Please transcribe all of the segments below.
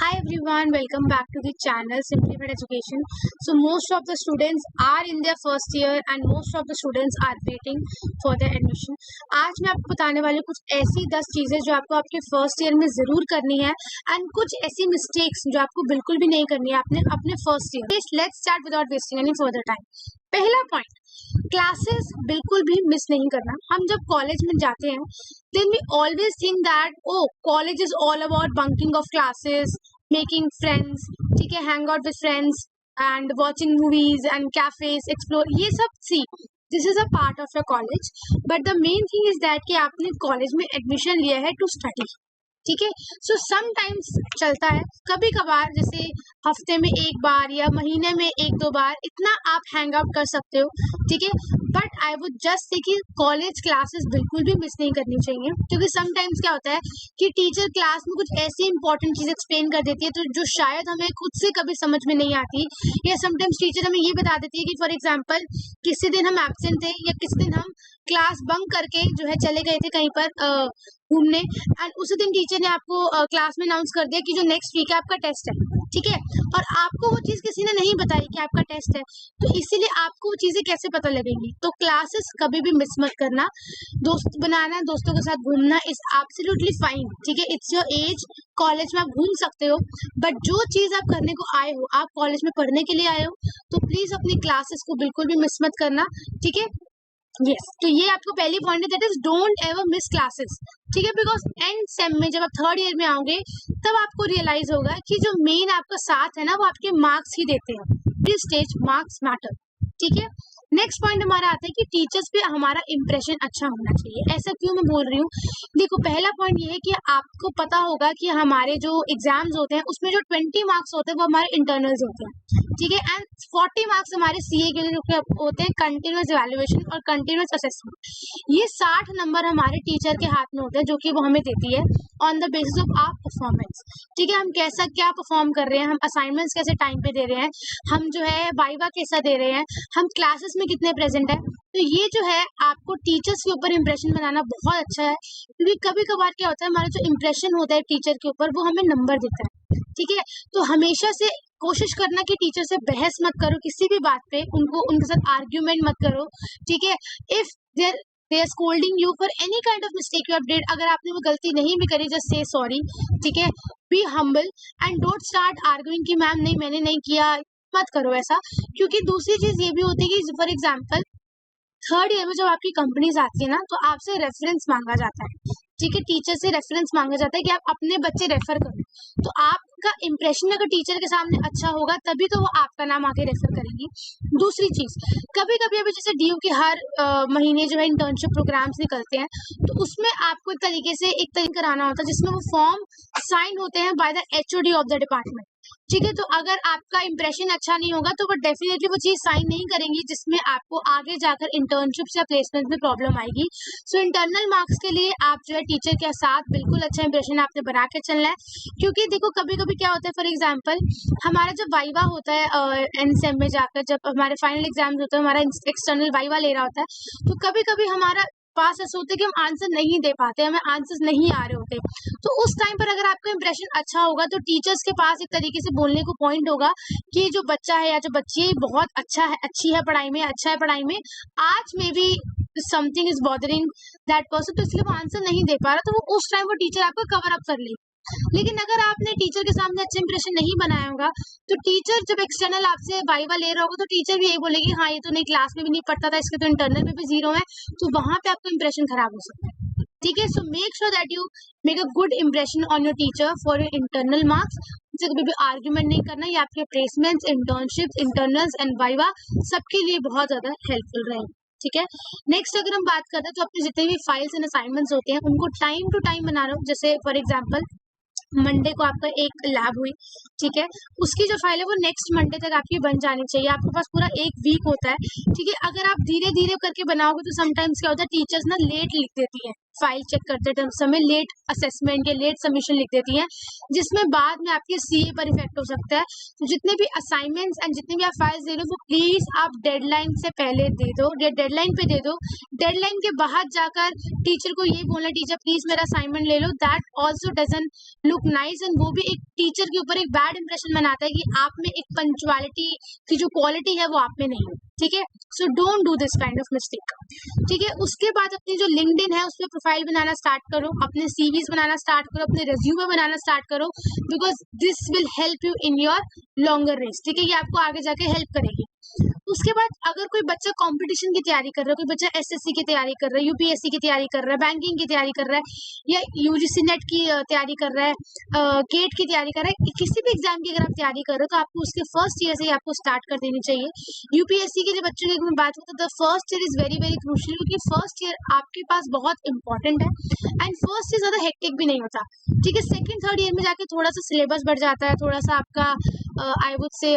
Hi everyone, welcome back to the channel Simplified Education. So most of the students are in their first year and most of the students are waiting for their admission. आज मैं आपको बताने वाली हूँ कुछ ऐसी 10 चीजें जो आपको आपके फर्स्ट ईयर में जरूर करनी है एंड कुछ ऐसी मिस्टेक्स जो आपको बिल्कुल भी नहीं करनी है आपने अपने first year. Let's start without wasting any further time. पहला पॉइंट, क्लासेस बिल्कुल भी मिस नहीं करना। हम जब कॉलेज में जाते हैं then we always think that college is all about bunking of classes, making friends, ठीक है, hang out with friends and watching movies and cafes, explore, ये सब सी this is a part of your college, but the main thing is that कि आपने college में admission लिया है to study, ठीक है। सो समटाइम्स चलता है कभी कभार, जैसे हफ्ते में एक बार या महीने में एक दो बार इतना आप हैंग आउट कर सकते हो, ठीक है। But I would just say कि कॉलेज क्लासेस बिल्कुल भी मिस नहीं करनी चाहिए, क्योंकि समटाइम्स क्या होता है कि टीचर क्लास में कुछ ऐसी इंपॉर्टेंट चीज एक्सप्लेन कर देती है तो जो शायद हमें खुद से कभी समझ में नहीं आती, या समटाइम्स टीचर हमें ये बता देती है कि फॉर एग्जाम्पल किसी दिन हम एब्सेंट थे या किसी दिन हम क्लास बंक करके जो है चले गए थे कहीं पर घूमने, एंड उसी दिन टीचर ने आपको क्लास में अनाउंस कर दिया कि जो नेक्स्ट वीक है आपका टेस्ट है, ठीक है, और आपको वो चीज किसी ने नहीं बताई कि आपका टेस्ट है, तो इसीलिए आपको वो चीजें कैसे पता लगेंगी। तो क्लासेस कभी भी मिस मत करना। दोस्त बनाना, दोस्तों के साथ घूमना इज एब्सोल्युटली फाइन, ठीक है, इट्स योर एज, कॉलेज में आप घूम सकते हो, बट जो चीज आप करने को आए हो, आप कॉलेज में पढ़ने के लिए आए हो, तो प्लीज अपनी क्लासेस को बिल्कुल भी मिस मत करना, ठीक है। यस, तो ये आपको पहली पॉइंट है, that is don't ever miss classes, ठीक है, बिकॉज एंड सेम में जब आप थर्ड ईयर में आओगे तब आपको रियलाइज होगा कि जो मेन आपका साथ है ना वो आपके मार्क्स ही देते हैं। दिस स्टेज मार्क्स मैटर, ठीक है। नेक्स्ट पॉइंट हमारा आता है कि टीचर्स पे हमारा इंप्रेशन अच्छा होना चाहिए। ऐसा क्यों मैं बोल रही हूँ, देखो पहला पॉइंट ये है कि आपको पता होगा कि हमारे जो एग्जाम्स होते हैं उसमें जो 20 मार्क्स होते हैं वो हमारे इंटरनल्स होते हैं, ठीक है, एंड 40 मार्क्स हमारे सीए के लिए होते हैं कंटिन्यूअस इवैल्यूएशन और कंटिन्यूअस असेसमेंट। ये 60 नंबर हमारे टीचर के हाथ में होते हैं जो कि वो हमें देती है on the basis of our performance, ठीक है, हम कैसा क्या परफॉर्म कर रहे हैं, हम असाइनमेंट्स कैसे टाइम पे दे रहे हैं, हम जो है वाइवा कैसा दे रहे हैं, हम क्लासेस में कितने प्रेजेंट है। तो ये जो है आपको टीचर्स के ऊपर इंप्रेशन बनाना बहुत अच्छा है, क्योंकि कभी कभार क्या होता है हमारा जो इंप्रेशन होता है टीचर के ऊपर वो हमें नंबर देता है, ठीक है। तो हमेशा से कोशिश करना कि टीचर से बहस मत करो किसी भी बात पे, उनके साथ आर्ग्यूमेंट मत करो, ठीक है। If they are scolding you for any kind of mistake you have did, अगर आपने वो गलती नहीं भी करी जस्ट से सॉरी, ठीक है, be humble and don't start arguing कि मैम नहीं मैंने नहीं किया, मत करो ऐसा। क्योंकि दूसरी चीज ये भी होती है कि फॉर एग्जाम्पल थर्ड ईयर में जब आपकी कंपनीज आती है ना तो आपसे रेफरेंस मांगा जाता है, ठीक है, टीचर से रेफरेंस मांगा जाता है कि आप अपने बच्चे रेफर करो, तो आपका इंप्रेशन अगर टीचर के सामने अच्छा होगा तभी तो वो आपका नाम आगे रेफर करेंगी। दूसरी चीज, कभी कभी अभी जैसे डीयू के हर महीने जो है इंटर्नशिप प्रोग्राम्स निकलते हैं, तो उसमें आपको एक तरीके कराना होता है जिसमें वो फॉर्म साइन होते हैं by the HOD of the department, ठीक है। तो अगर आपका इंप्रेशन अच्छा नहीं होगा तो वो डेफिनेटली वो चीज साइन नहीं करेंगी जिसमें आपको आगे जाकर इंटर्नशिप या प्लेसमेंट में प्रॉब्लम आएगी। सो इंटरनल मार्क्स के लिए आप जो है टीचर के साथ बिल्कुल अच्छा इंप्रेशन आपने बना के चलना है, क्योंकि देखो कभी कभी क्या होता है, फॉर एग्जाम्पल हमारा जब वाइवा होता है एनसेम में जाकर, जब हमारे फाइनल एग्जाम होते हैं, हमारा एक्सटर्नल वाइवा ले रहा होता है, तो कभी कभी हमारा पास ऐसा होता है कि हम आंसर नहीं दे पाते, हमें आंसर्स नहीं आ रहे होते, तो उस टाइम पर अगर आपका इंप्रेशन अच्छा होगा तो टीचर्स के पास एक तरीके से बोलने को पॉइंट होगा कि जो बच्चा है या जो बच्ची है बहुत अच्छा है, अच्छी है पढ़ाई में, अच्छा है पढ़ाई में, आज may be something is bothering that person, तो इसलिए वो आंसर नहीं दे पा रहा, तो वो उस टाइम वो टीचर आपको कवर अप कर लेगी। लेकिन अगर आपने टीचर के सामने अच्छा इंप्रेशन नहीं बनाया होगा तो टीचर जब एक्सटर्नल आपसे वाइवा ले रहा होगा तो टीचर भी यही बोलेगी हाँ ये तो नहीं क्लास में भी नहीं पढ़ता था, इसके तो इंटरनल में भी 0 है, तो वहां पे आपका इंप्रेशन खराब हो सकता है, ठीक है। So make sure that you make a good impression on your teacher for your internal marks. मुझसे कभी भी आर्ग्यूमेंट नहीं करना, ये आपके placements, internship, internals and viva सबके लिए बहुत ज्यादा हेल्पफुल रहेंगे, ठीक है। नेक्स्ट अगर हम बात करते हैं तो अपने जितने भी फाइल्स एंड असाइनमेंट्स होते हैं उनको टाइम टू टाइम बना रहा हूँ। जैसे फॉर एग्जाम्पल मंडे को आपका एक लैब हुई, ठीक है, उसकी जो फाइल है वो नेक्स्ट मंडे तक आपकी बन जानी चाहिए, आपके पास पूरा एक वीक होता है, ठीक है। अगर आप धीरे धीरे करके बनाओगे तो समटाइम्स क्या होता है टीचर्स ना लेट लिख देती है, फाइल चेक करते समय लेट असेसमेंट या लेट सबमिशन लिख देती हैं, जिसमें बाद में आपके सीए पर इफेक्ट हो सकता है। तो जितने भी असाइनमेंट्स एंड जितने भी आप फाइल्स दे रहे हो वो प्लीज आप डेडलाइन से पहले दे दो, डेडलाइन पे दे दो। डेडलाइन के बाद जाकर टीचर को ये बोलना, टीचर प्लीज मेरा असाइनमेंट ले लो, that also doesn't look nice, and वो भी एक टीचर के ऊपर एक बैड इंप्रेशन बनाता है कि आप में एक पंक्चुअलिटी की जो क्वालिटी है वो आप में नहीं है। ठीक है, so don't do this kind of mistake. ठीक है, उसके बाद अपनी जो लिंक्डइन है उसमें प्रोफाइल बनाना स्टार्ट करो, अपने सीवीज बनाना स्टार्ट करो, अपने रेज्यूमे बनाना स्टार्ट करो, because this will help you in your longer race. ठीक है, ये आपको आगे जाके हेल्प करेगी। उसके बाद अगर कोई बच्चा कंपटीशन की तैयारी कर रहा है, कोई बच्चा एसएससी की तैयारी कर रहा है, यूपीएससी की तैयारी कर रहा है, बैंकिंग की तैयारी कर रहा है या यूजीसी नेट की तैयारी कर रहा है, गेट की तैयारी कर रहा है, किसी भी एग्जाम की अगर आप तैयारी कर रहे हो तो आपको उसके फर्स्ट ईयर से ही आपको स्टार्ट कर देनी चाहिए। यूपीएससी के जो बच्चों की मैं बात करूँ तो the first year is very very crucial, क्योंकि फर्स्ट ईयर आपके पास बहुत इंपॉर्टेंट है एंड फर्स्ट ईयर ज्यादा हेक्टिक भी नहीं होता। ठीक है, सेकंड थर्ड ईयर में जाके थोड़ा सा सिलेबस बढ़ जाता है, थोड़ा सा आपका आई वुड से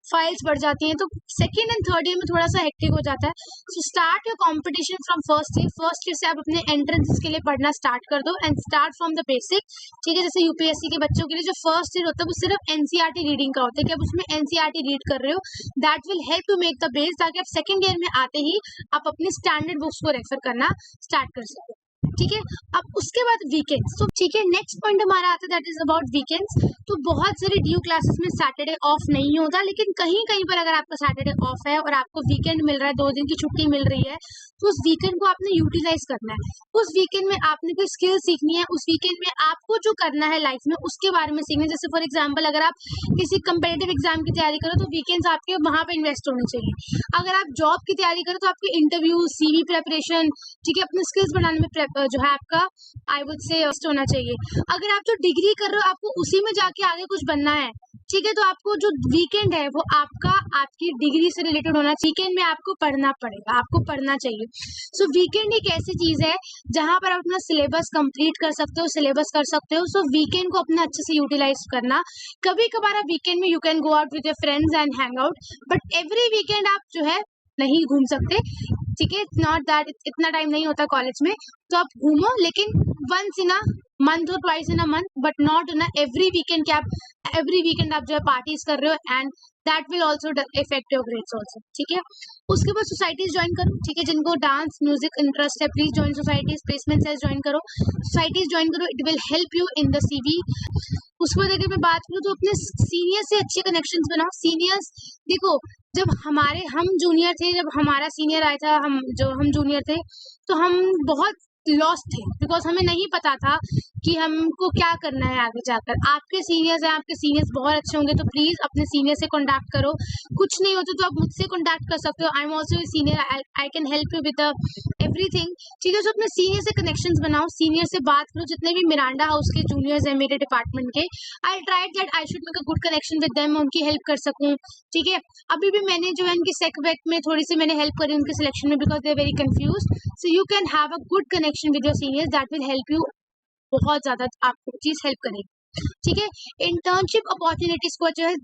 फाइल्स बढ़ जाती हैं, तो सेकेंड एंड थर्ड ईयर में थोड़ा सा हेक्टिक हो जाता है। So start your competition from first year. First year से आप अपने एंट्रेंसेस के लिए पढ़ना स्टार्ट कर दो and start from the basic. ठीक है, जैसे यूपीएससी के बच्चों के लिए जो फर्स्ट ईयर होता है वो सिर्फ एनसीईआरटी रीडिंग का होता है कि आप उसमें एनसीईआरटी रीड कर रहे हो, that will help to make the base, ताकि आप सेकेंड ईयर में आते ही आप अपनी स्टैंडर्ड बुक्स को रेफर करना स्टार्ट कर सको। ठीक है, अब उसके बाद वीकेंड्स। तो ठीक है, नेक्स्ट पॉइंट हमारा आता है दैट इज अबाउट वीकेंड्स। तो बहुत सारे ड्यू क्लासेस में सैटरडे ऑफ नहीं होता, लेकिन कहीं कहीं पर अगर आपका सैटरडे ऑफ है और आपको वीकेंड मिल रहा है, 2 दिन की छुट्टी मिल रही है, तो उस वीकेंड को आपने यूटिलाइज करना है। उस वीकेंड में आपने कोई स्किल सीखनी है, उस वीकेंड में आपको जो करना है लाइफ में उसके बारे में सीखना है। जैसे फॉर एग्जाम्पल अगर आप किसी कंपेटिटिव एग्जाम की तैयारी करो तो वीकेंड्स आपके वहां पे इन्वेस्ट होने चाहिए। अगर आप जॉब की तैयारी करो तो आपके इंटरव्यू, सीवी प्रेपरेशन, ठीक है, अपने स्किल्स बढ़ाने में जो है आपका आई वुड से होना चाहिए। अगर आप जो डिग्री कर रहे हो आपको उसी में जाके आगे कुछ बनना है, ठीक है, तो आपको जो वीकेंड है वो आपका आपकी डिग्री से रिलेटेड होना चाहिए। वीकेंड में आपको पढ़ना पड़ेगा, आपको पढ़ना चाहिए। सो वीकेंड एक ऐसी चीज है जहां पर आप अपना सिलेबस कंप्लीट कर सकते हो, सिलेबस कर सकते हो। सो वीकेंड को अपना अच्छे से यूटिलाइज करना। कभी कभार आप वीकेंड में you can go out with your friends and hang out, but every weekend आप जो है नहीं घूम सकते। ठीक है, नॉट दैट इतना टाइम नहीं होता कॉलेज में, तो आप घूमो, लेकिन वंस इन अ मंथ और twice in a month, but not in every weekend कि आप एवरी वीकेंड आप जो है पार्टीज कर रहे हो, and that will also effect your grades also. ठीक है, उसके बाद सोसाइटीज ज्वाइन करो। ठीक है, जिनको डांस म्यूजिक इंटरेस्ट है please join societies, placement cells join करो, सोसाइटीज ज्वाइन करो, it will help you in the CV. उसके बाद अगर मैं बात करूँ तो अपने सीनियर से अच्छे कनेक्शंस बनाओ। सीनियर्स देखो, जब हम जूनियर थे, जब हमारा सीनियर आया था, हम जूनियर थे, तो हम बहुत लॉस्ट थे, बिकॉज हमें नहीं पता था कि हमको क्या करना है आगे जाकर। आपके सीनियर्स हैं, आपके सीनियर्स बहुत अच्छे होंगे, तो प्लीज अपने सीनियर से कॉन्टैक्ट करो। कुछ नहीं होता तो आप मुझसे कॉन्टैक्ट कर सकते हो, I am also senior, I can help you with everything. ठीक है, तो अपने सीनियर से कनेक्शंस बनाओ, सीनियर से बात करो। जितने भी मिरांडा हाउस के जूनियर्स हैं मेरे डिपार्टमेंट के, I tried that I should make a good connection with them, उनकी हेल्प कर सकूं। ठीक है, अभी भी मैंने जो है उनकी सेक वेक में थोड़ी सी मैंने हेल्प करी उनके सिलेक्शन में, because they are very confuse. So you can have a good connection with your seniors, that will help you, बहुत ज्यादा आपको चीज हेल्प करेगी। ठीक है, इंटर्नशिप अपॉर्चुनिटीज को जो है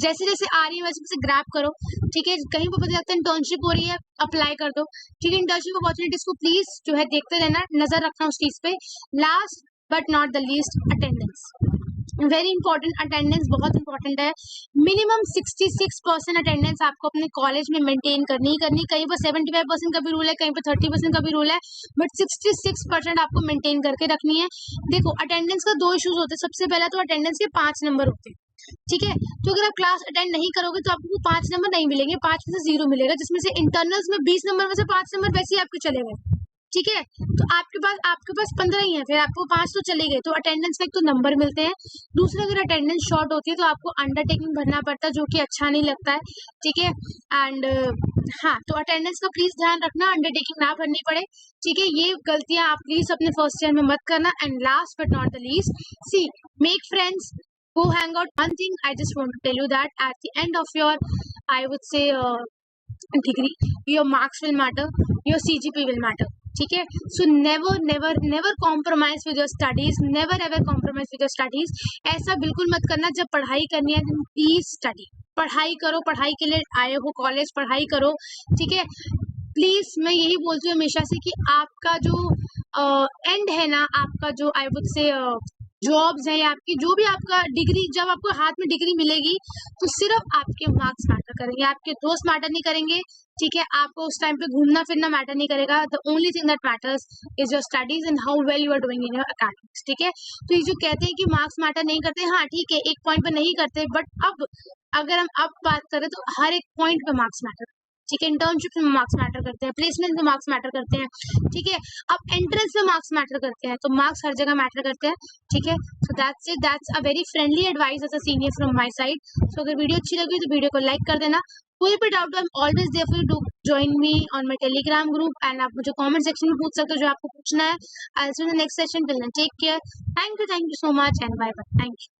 जैसे जैसे आ रही है वैसे वैसे ग्रैब करो। ठीक है, कहीं पर पता लगता है इंटर्नशिप हो रही है, अप्लाई कर दो। ठीक है, इंटर्नशिप अपॉर्चुनिटीज को प्लीज जो है देखते रहना, नजर रखना उस चीज पे। Last but not the least, attendance very important. Attendance बहुत इंपॉर्टेंट है। मिनिमम 66% अटेंडेंस आपको अपने कॉलेज में मेंटेन करनी ही करनी। कहीं पर 75% का भी रूल है, कहीं पर 30% का भी रूल है, बट 66% आपको मेंटेन करके रखनी है। देखो, अटेंडेंस का 2 इश्यूज होते हैं। सबसे पहला तो अटेंडेंस के 5 नंबर होते हैं। ठीक है, तो अगर आप क्लास अटेंड नहीं करोगे तो आपको 5 नंबर नहीं मिलेंगे, 5 में से 0 मिलेगा, जिसमें से इंटरनल्स में 20 नंबर में से 5 नंबर वैसे ही आपके चले गए। ठीक है, तो आपके पास 15 ही है, फिर आपको 5 तो चले गए। तो अटेंडेंस में एक तो नंबर मिलते हैं, दूसरा अगर अटेंडेंस शॉर्ट होती है तो आपको अंडरटेकिंग भरना पड़ता है, जो कि अच्छा नहीं लगता है। ठीक है, एंड हाँ, तो अटेंडेंस का प्लीज ध्यान रखना, अंडरटेकिंग ना भरनी पड़े। ठीक है, ये गलतियां आप प्लीज अपने फर्स्ट ईयर में मत करना। And last but not the least, see make friends, go hang out. One thing I just want to tell you that at the end of your, I would say, degree, your marks will matter, your CGP will matter. ठीक है, so never compromise with your studies, never ever compromise with your studies. ऐसा बिल्कुल मत करना। जब पढ़ाई करनी है प्लीज स्टडी, पढ़ाई करो, पढ़ाई के लिए आए हो कॉलेज, पढ़ाई करो। ठीक है, प्लीज मैं यही बोलती हूँ हमेशा से कि आपका जो एंड है ना आपका जो आई वुड से जॉब्स है या आपकी जो भी आपका डिग्री, जब आपको हाथ में डिग्री मिलेगी तो सिर्फ आपके मार्क्स मैटर करेंगे, आपके दोस्त मैटर नहीं करेंगे, ठीक है। आपको उस टाइम पे घूमना फिरना मैटर नहीं करेगा। The only thing that matters is your studies and how well you are doing in your academics, ठीक है। तो ये जो कहते हैं कि मार्क्स मैटर नहीं करते, हाँ ठीक है, एक पॉइंट पे नहीं करते, बट अब अगर हम अब बात करें तो हर एक पॉइंट पे मार्क्स मैटर, ठीक है। इंटर्नशिप में मार्क्स मैटर करते हैं, प्लेसमेंट में मार्क्स मैटर करते हैं, ठीक है। अब एंट्रेंस में मार्क्स मैटर करते हैं, तो मार्क्स हर जगह मैटर करते हैं, ठीक है। So that's it, that's a very friendly advice as a senior from my side. So अगर वीडियो अच्छी लगी तो वीडियो को लाइक कर देना। कोई भी doubt I am always there for you to join me on my Telegram group, and आप मुझे कमेंट सेक्शन में पूछ सकते हो जो आपको पूछना है। I will see you in the next session, till then take care, thank you so much and bye bye, thank you.